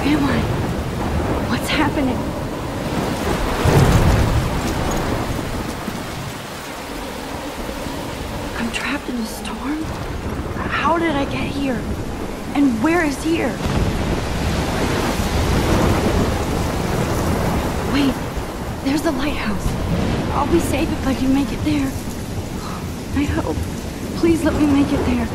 Where am I? What's happening? I'm trapped in a storm? How did I get here? And where is here? Wait, there's the lighthouse. I'll be safe if I can make it there. I hope. Please let me make it there.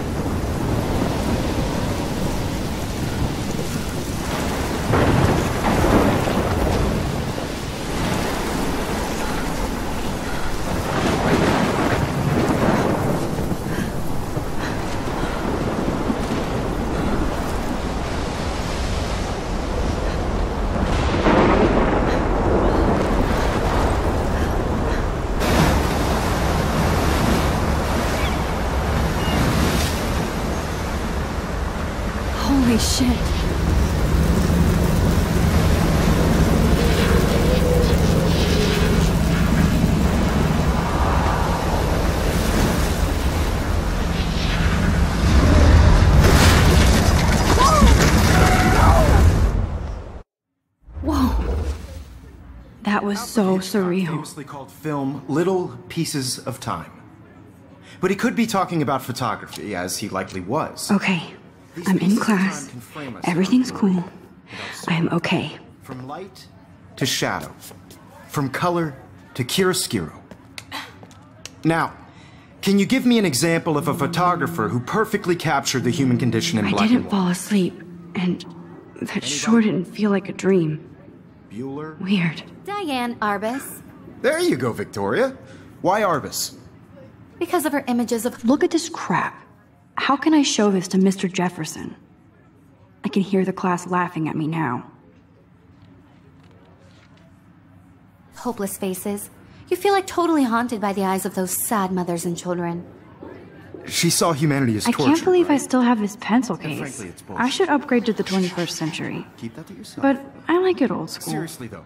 Holy shit. Whoa. That was so surreal. Famously called film Little Pieces of Time. But he could be talking about photography, as he likely was. Okay. I'm in class. Everything's cool. I am okay. From light to shadow. From color to chiaroscuro. Now, can you give me an example of a photographer who perfectly captured the human condition in black and white? I didn't fall asleep, and that sure didn't feel like a dream. Bueller? Weird. Diane Arbus. There you go, Victoria. Why Arbus? Because of her images of... Look at this crap. How can I show this to Mr. Jefferson? I can hear the class laughing at me now. hopeless faces. You feel like totally haunted by the eyes of those sad mothers and children. She saw humanity as torture. I can't believe right? I still have this pencil case. Frankly, it's bullshit. I should upgrade to the 21st century. Keep that to yourself. But I like it old school. Seriously though,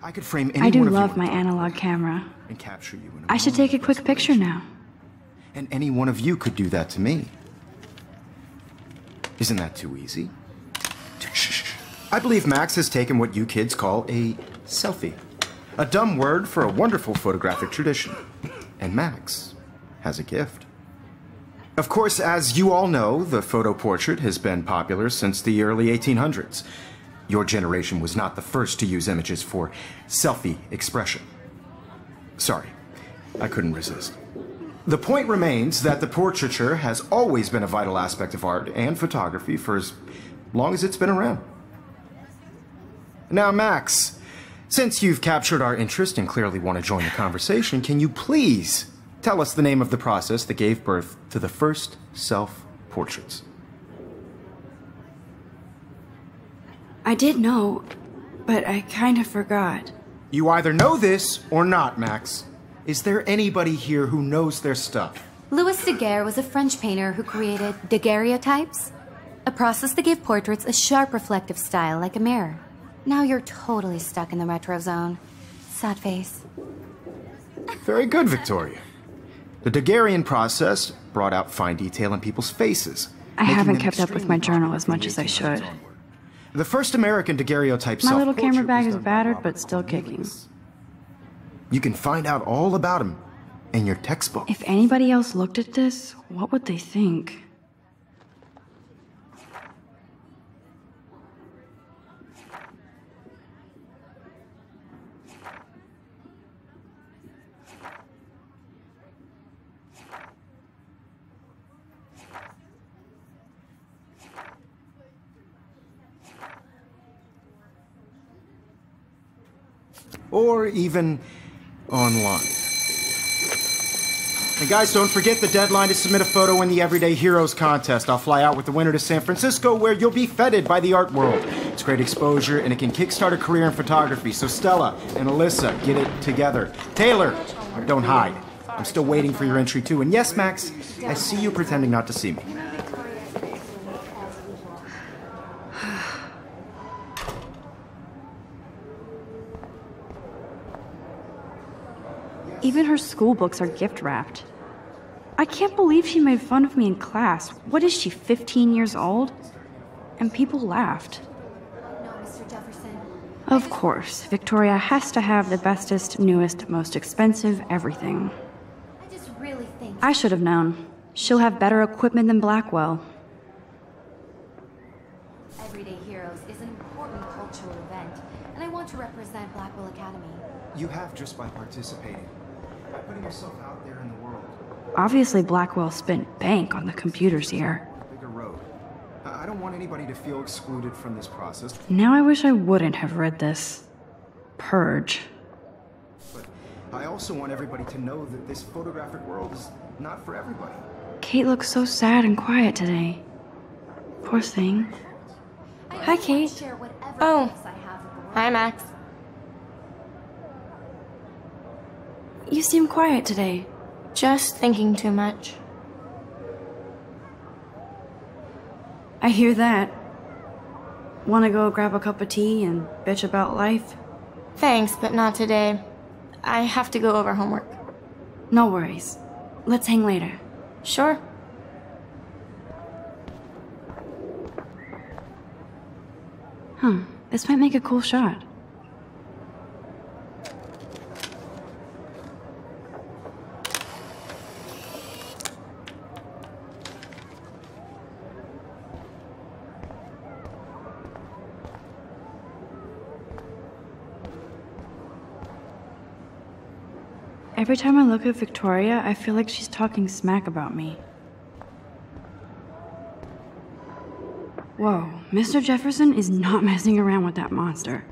I could frame any I do one of love you my analog camera. and capture you in a I should take a moment of quick picture inspiration. now. And any one of you could do that to me. Isn't that too easy? Shh. I believe Max has taken what you kids call a selfie. A dumb word for a wonderful photographic tradition. And Max has a gift. Of course, as you all know, the photo portrait has been popular since the early 1800s. Your generation was not the first to use images for selfie expression. Sorry, I couldn't resist. The point remains that the portraiture has always been a vital aspect of art and photography for as long as it's been around. Now, Max, since you've captured our interest and clearly want to join the conversation, can you please tell us the name of the process that gave birth to the first self-portraits? I did know, but I kind of forgot. You either know this or not, Max. Is there anybody here who knows their stuff? Louis Daguerre was a French painter who created daguerreotypes, a process that gave portraits a sharp reflective style like a mirror. Now you're totally stuck in the retro zone. Sad face. Very good, Victoria. The Daguerrean process brought out fine detail in people's faces. I making haven't them kept up with extremely my journal popular as from much the as I 1800s should. onward. The first American daguerreotype My little self-portrait camera bag was is done by battered, Robert but still kicking. Cornelius. You can find out all about him in your textbook. If anybody else looked at this, what would they think? Or even online. And guys, don't forget the deadline to submit a photo in the Everyday Heroes contest. I'll fly out with the winner to San Francisco, where you'll be feted by the art world. It's great exposure, and it can kickstart a career in photography. So Stella and Alyssa, get it together. Taylor, don't hide. I'm still waiting for your entry too. And yes, Max, I see you pretending not to see me. Even her school books are gift wrapped. I can't believe she made fun of me in class. What is she, 15 years old? And people laughed. Mr. Jefferson. Of course, Victoria has to have the bestest, newest, most expensive everything. I just really think... I should have known. She'll have better equipment than Blackwell. Everyday Heroes is an important cultural event, and I want to represent Blackwell Academy. You have just by participating, by putting yourself out there in the world. Obviously, Blackwell spent bank on the computers here. Bigger road. I don't want anybody to feel excluded from this process. Now I wish I wouldn't have read this. Purge. But I also want everybody to know that this photographic world is not for everybody. Kate looks so sad and quiet today. Poor thing. Hi, Kate. Oh, hi, Max. You seem quiet today. Just thinking too much. I hear that. Wanna go grab a cup of tea and bitch about life? Thanks, but not today. I have to go over homework. No worries. Let's hang later. Sure. This might make a cool shot. Every time I look at Victoria, I feel like she's talking smack about me. Whoa, Mr. Jefferson is not messing around with that monster.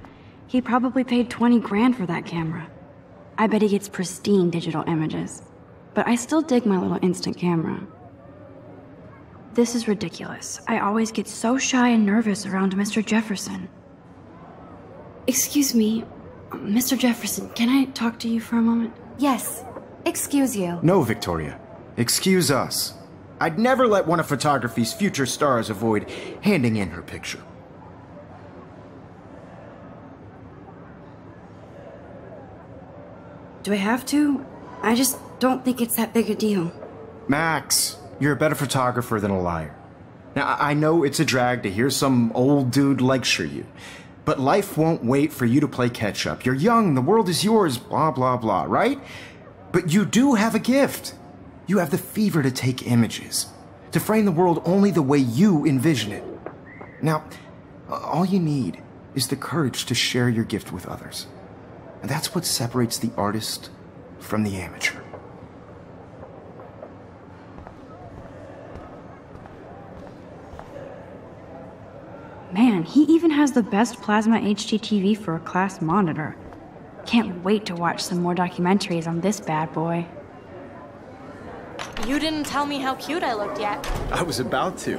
He probably paid 20 grand for that camera. I bet he gets pristine digital images. But I still dig my little instant camera. This is ridiculous. I always get so shy and nervous around Mr. Jefferson. Excuse me, Mr. Jefferson, can I talk to you for a moment? Yes. Excuse you. No, Victoria. Excuse us. I'd never let one of photography's future stars avoid handing in her picture. Do I have to? I just don't think it's that big a deal. Max, you're a better photographer than a liar. Now, I know it's a drag to hear some old dude lecture you, but life won't wait for you to play catch-up. You're young, the world is yours, blah, blah, blah, right? But you do have a gift. You have the fever to take images, to frame the world only the way you envision it. Now, all you need is the courage to share your gift with others. And that's what separates the artist from the amateur. Man, he even has the best plasma HDTV for a class monitor. Can't wait to watch some more documentaries on this bad boy. You didn't tell me how cute I looked yet. I was about to.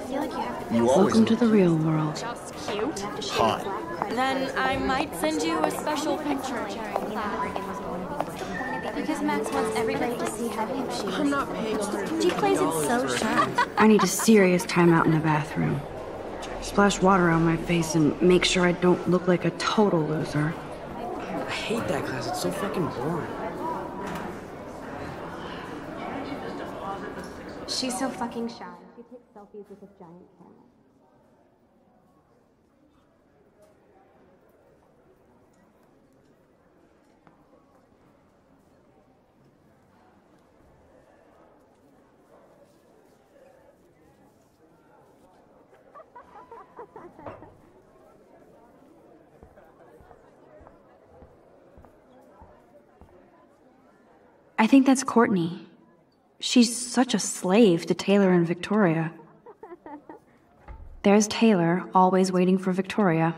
You always Welcome to the real world. Just cute. hot. Then I might send you a special picture. Because Max wants everybody to see how cute she is. I'm not paying $100. She plays it so sharp. I need a serious timeout in the bathroom. Splash water on my face and make sure I don't look like a total loser. I hate that class. It's so fucking boring. She's so fucking shy. She takes selfies with a giant camera. I think that's Courtney. She's such a slave to Taylor and Victoria. There's Taylor, always waiting for Victoria.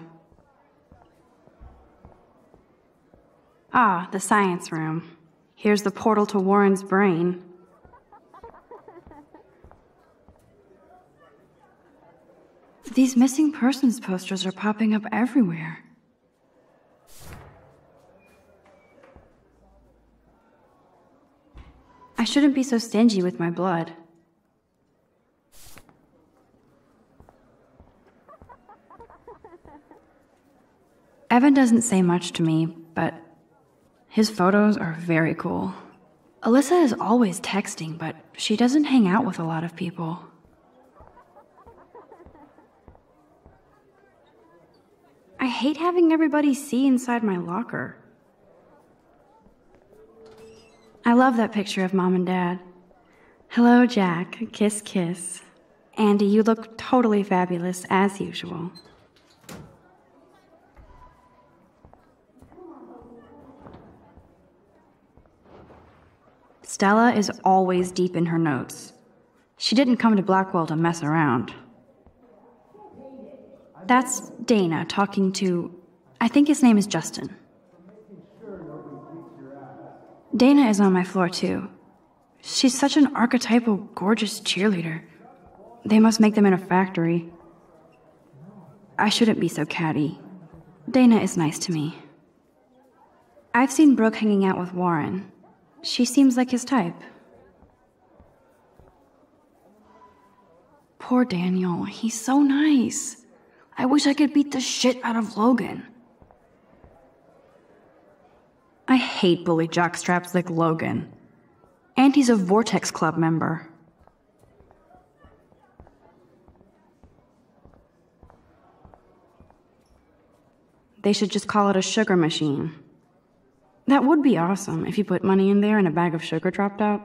Ah, the science room. Here's the portal to Warren's brain. These missing persons posters are popping up everywhere. I shouldn't be so stingy with my blood. Evan doesn't say much to me, but his photos are very cool. Alyssa is always texting, but she doesn't hang out with a lot of people. I hate having everybody see inside my locker. I love that picture of Mom and Dad. Hello, Jack. Kiss, kiss. Andy, you look totally fabulous, as usual. Stella is always deep in her notes. She didn't come to Blackwell to mess around. That's Dana talking to... I think his name is Justin. Dana is on my floor, too. She's such an archetypal, gorgeous cheerleader. They must make them in a factory. I shouldn't be so catty. Dana is nice to me. I've seen Brooke hanging out with Warren. She seems like his type. Poor Daniel, he's so nice. I wish I could beat the shit out of Logan. I hate bully jockstraps like Logan. And he's a Vortex Club member. They should just call it a sugar machine. That would be awesome if you put money in there and a bag of sugar dropped out.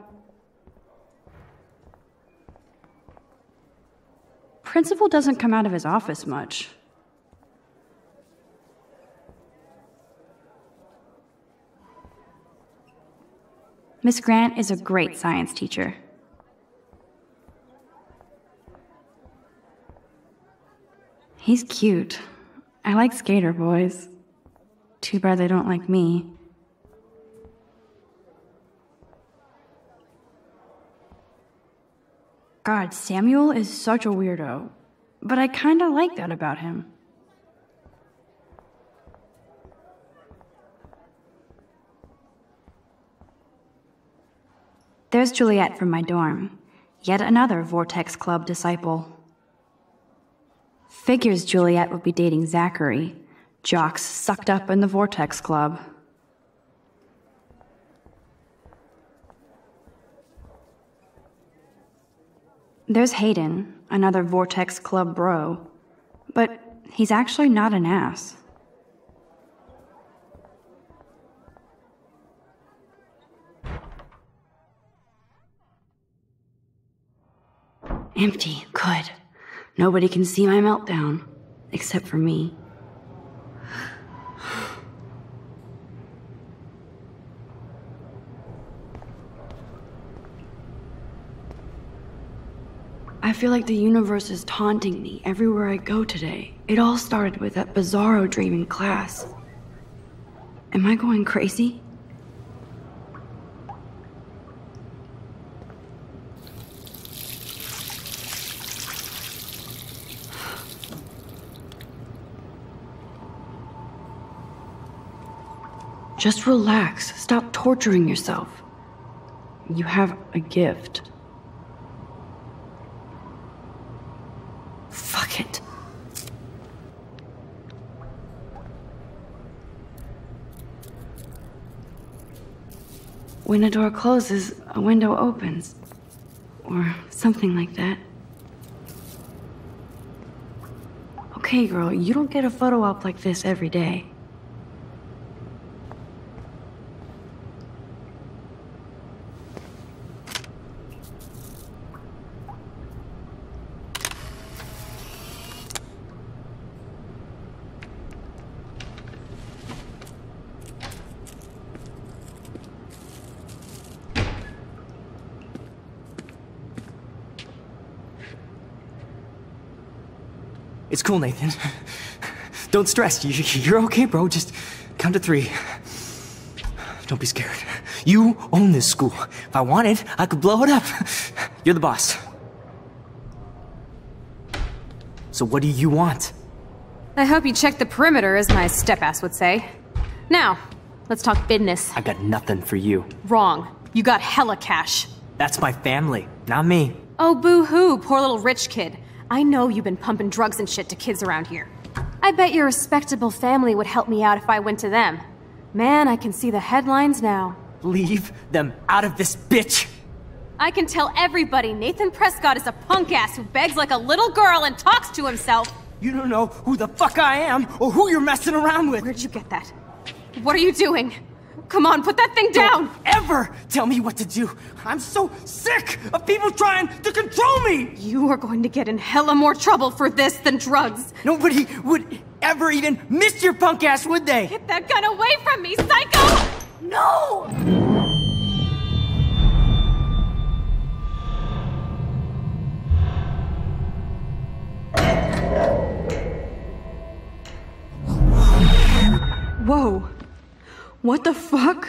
Principal doesn't come out of his office much. Miss Grant is a great science teacher. He's cute. I like skater boys. Too bad they don't like me. God, Samuel is such a weirdo, but I kinda like that about him. There's Juliet from my dorm, yet another Vortex Club disciple. Figures Juliet would be dating Zachary, jocks sucked up in the Vortex Club. There's Hayden, another Vortex Club bro, but he's actually not an ass. Empty, good. Nobody can see my meltdown, except for me. I feel like the universe is taunting me everywhere I go today. It all started with that bizarro dream in class. Am I going crazy? Just relax. Stop torturing yourself. You have a gift. Fuck it. When a door closes, a window opens. Or something like that. Okay, girl, you don't get a photo op like this every day. It's cool, Nathan. Don't stress. You're okay, bro. Just count to 3. Don't be scared. You own this school. If I wanted, I could blow it up. You're the boss. So what do you want? I hope you checked the perimeter, as my step-ass would say. Now, let's talk business. I got nothing for you. Wrong. You got hella cash. That's my family, not me. Oh, boo-hoo, poor little rich kid. I know you've been pumping drugs and shit to kids around here. I bet your respectable family would help me out if I went to them. Man, I can see the headlines now. Leave them out of this bitch! I can tell everybody Nathan Prescott is a punk ass who begs like a little girl and talks to himself. You don't know who the fuck I am or who you're messing around with. Where'd you get that? What are you doing? Come on, put that thing down! Don't ever tell me what to do. I'm so sick of people trying to control me. You are going to get in hella more trouble for this than drugs. Nobody would ever even miss your punk ass, would they? Get that gun away from me, psycho! No! Whoa. What the fuck?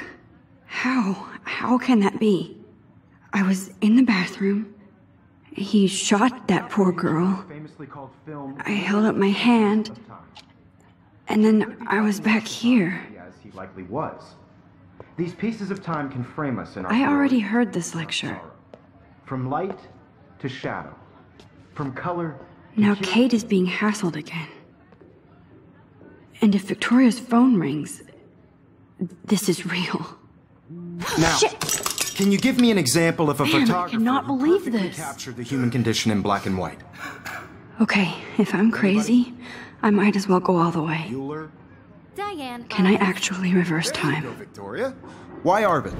How can that be? I was in the bathroom. He shot that poor girl. I held up my hand. And then I was back here. As he likely was. These pieces of time can frame us in our I already heard this lecture. From light to shadow. From color to Now hue. Kate is being hassled again. And if Victoria's phone rings, this is real. Now, Shit! can you give me an example of a Man, I photographer cannot who believe perfectly this. captured the human condition in black and white? Okay, if I'm crazy, I might as well go all the way. Bueller? Diane. Can I actually reverse There you go, time? Victoria. Why Arbit?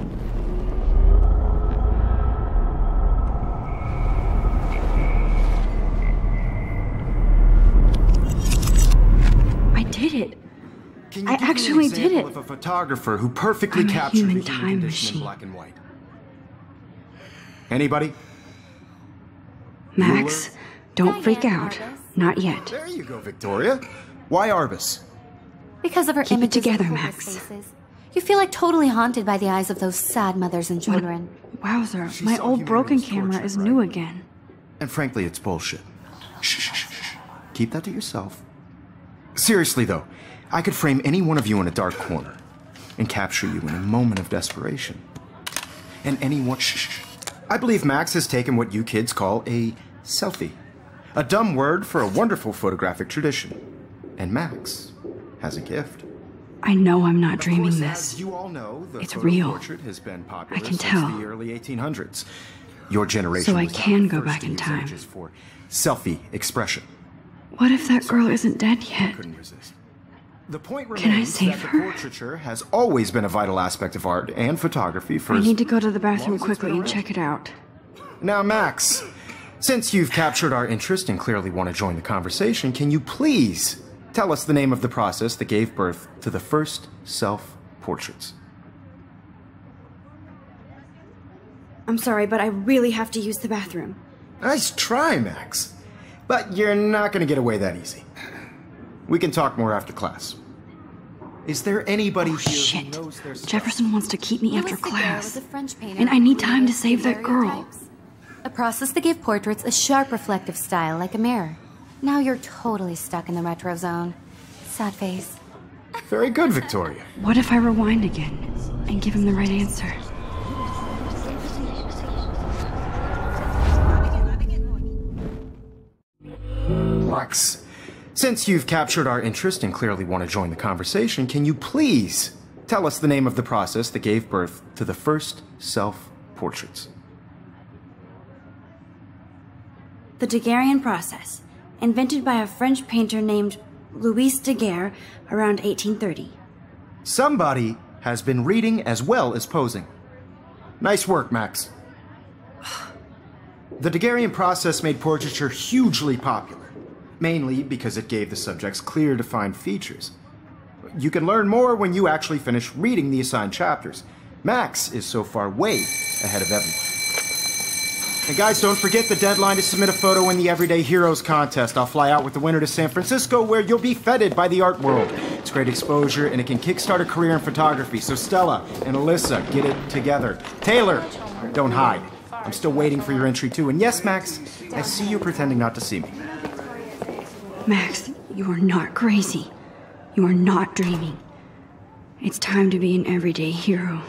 I did it. Can I give me an actually did example it. of a photographer who perfectly I'm a captured human the human time condition in machine. black and white? Anybody? Max, don't freak Diane out. Arbus. Not yet. There you go, Victoria. Why Arbus? Because of her Keep it images together, of hopeless Max. faces. You feel like totally haunted by the eyes of those sad mothers and children. Wowzer, She my saw old humanity broken was camera tortured, is right? new again. And frankly, it's bullshit. Shh, shh, shh, shh. Keep that to yourself. Seriously, though, I could frame any one of you in a dark corner and capture you in a moment of desperation. And anyone... Shh, shh, shh. I believe Max has taken what you kids call a selfie. A dumb word for a wonderful photographic tradition. And Max has a gift. I know I'm not Of dreaming course, this. as you all know, the It's photo real. portrait has been popular I can since tell. the early 1800s. Your generation So I was not can the go first back to in use time. images for selfie expression. What if that girl isn't dead yet? Couldn't resist. The point Can I remains save that her? the portraiture has always been a vital aspect of art and photography for I as need to go to the long bathroom as it's quickly been and around. check it out. Now, Max, since you've captured our interest and clearly want to join the conversation, can you please tell us the name of the process that gave birth to the first self-portraits? I'm sorry, but I really have to use the bathroom. Nice try, Max. But you're not going to get away that easy. We can talk more after class. Is there anybody Oh, here shit. who knows their stuff? Jefferson wants to keep me after Louis Daguerre class. was a French painter And I need who time to created save that girl. daguerreotypes, a process that gave portraits a sharp reflective style like a mirror. Now you're totally stuck in the retro zone. Sad face. Very good, Victoria. What if I rewind again and give him the right answer? Max, since you've captured our interest and clearly want to join the conversation, can you please tell us the name of the process that gave birth to the first self-portraits? The Daguerrean process, invented by a French painter named Louis Daguerre around 1830. Somebody has been reading as well as posing. Nice work, Max. The Daguerrean process made portraiture hugely popular, mainly because it gave the subjects clear, defined features. You can learn more when you actually finish reading the assigned chapters. Max is so far way ahead of everyone. And guys, don't forget the deadline to submit a photo in the Everyday Heroes contest. I'll fly out with the winner to San Francisco, where you'll be feted by the art world. It's great exposure, and it can kickstart a career in photography. So Stella and Alyssa, get it together. Taylor, don't hide. I'm still waiting for your entry too. And yes, Max, I see you pretending not to see me. Max, you are not crazy. You are not dreaming. It's time to be an everyday hero.